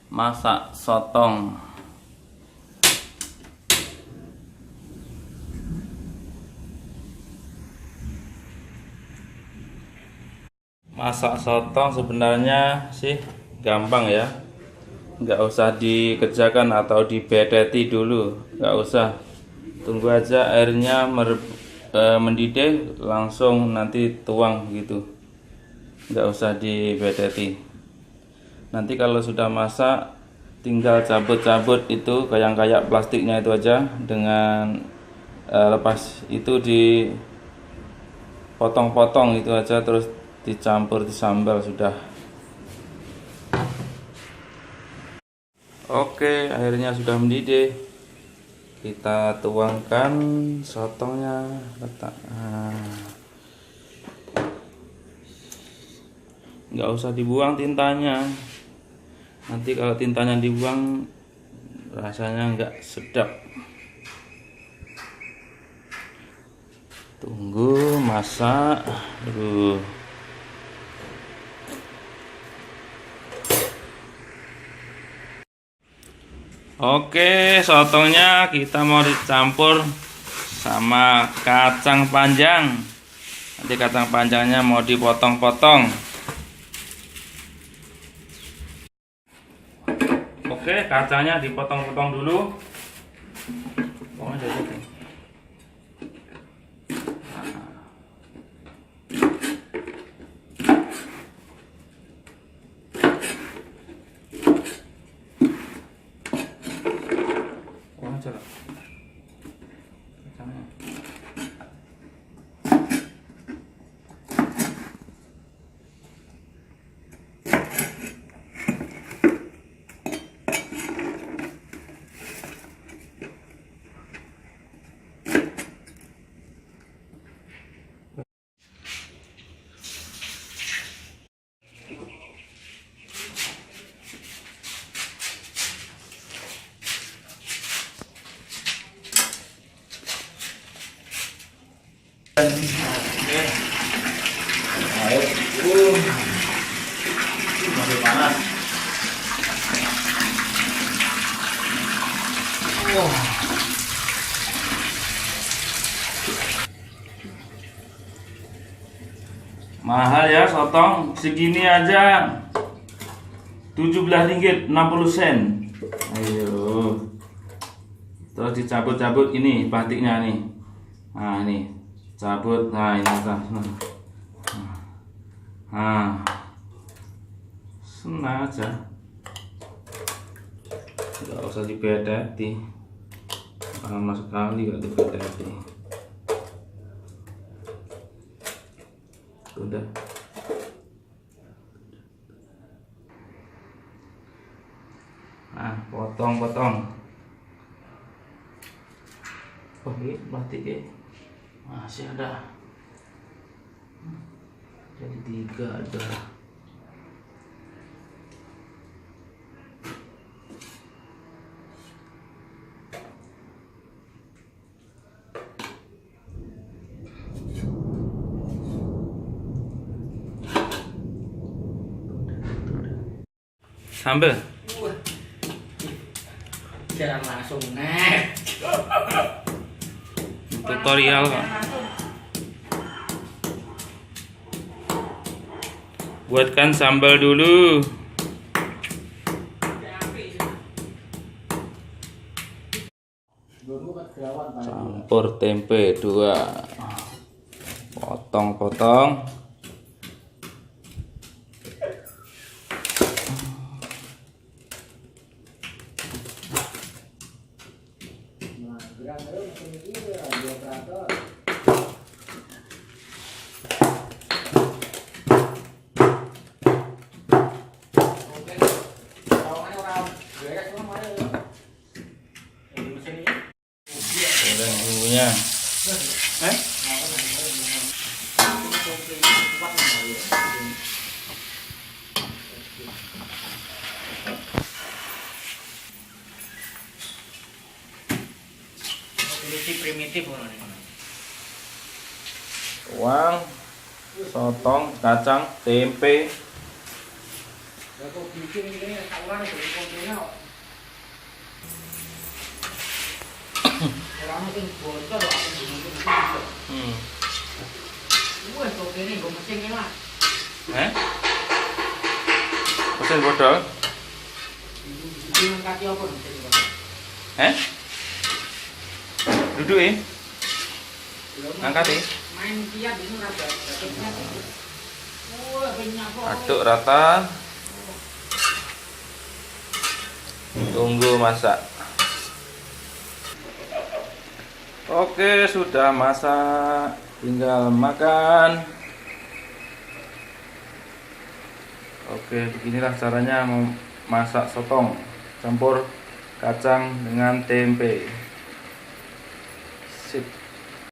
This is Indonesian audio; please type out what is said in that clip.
Masak sotong. Masak sotong sebenarnya sih gampang ya, nggak usah dikerjakan atau dibedeti dulu, nggak usah. Tunggu aja airnya mendidih, langsung nanti tuang gitu, nggak usah dibedeti. Nanti kalau sudah masak tinggal cabut-cabut itu kayak plastiknya itu aja, dengan lepas itu dipotong-potong itu aja, terus dicampur di sambal sudah. Oke, airnya sudah mendidih, kita tuangkan sotongnya, letak. Nggak usah dibuang tintanya, nanti kalau tintanya dibuang rasanya nggak sedap. Tunggu masak dulu. Oke, sotongnya kita mau dicampur sama kacang panjang. Nanti kacang panjangnya mau dipotong-potong. Oke, kacangnya dipotong-potong dulu. Oke, air masih panas. Mahal ya sotong, segini aja 17 ringgit 60 sen. Ayo, terus dicabut-cabut ini batiknya nih. Nah ini cabut, nah ini nah senang aja, nggak usah dibedeti, lama sekali nggak dibedeti. Udah. Nah, potong-potong. Oh, ini batiknya masih ada. Jadi 3 ada. Sambal. Jangan langsung nek. Tutorial kok. Buatkan sambal dulu. Campur tempe 2. Potong-potong. Goreng bumbunya. Primitif. Tuang sotong, kacang, tempe. Kok bikin ini tawaran dari kopinya kok. Orang mungkin bocor kok aku mungkin bisa. Wes kopi ini gue mesin ini lah. Mesin bodol? Dengan kaki apa mesin ini? Duduk ya? Angkat ya? Main kiat ini rada. Wah, banyak kok. Aduk rata. Tunggu masak. Oke, sudah masak. Tinggal makan. Oke, beginilah caranya memasak sotong campur kacang dengan tempe.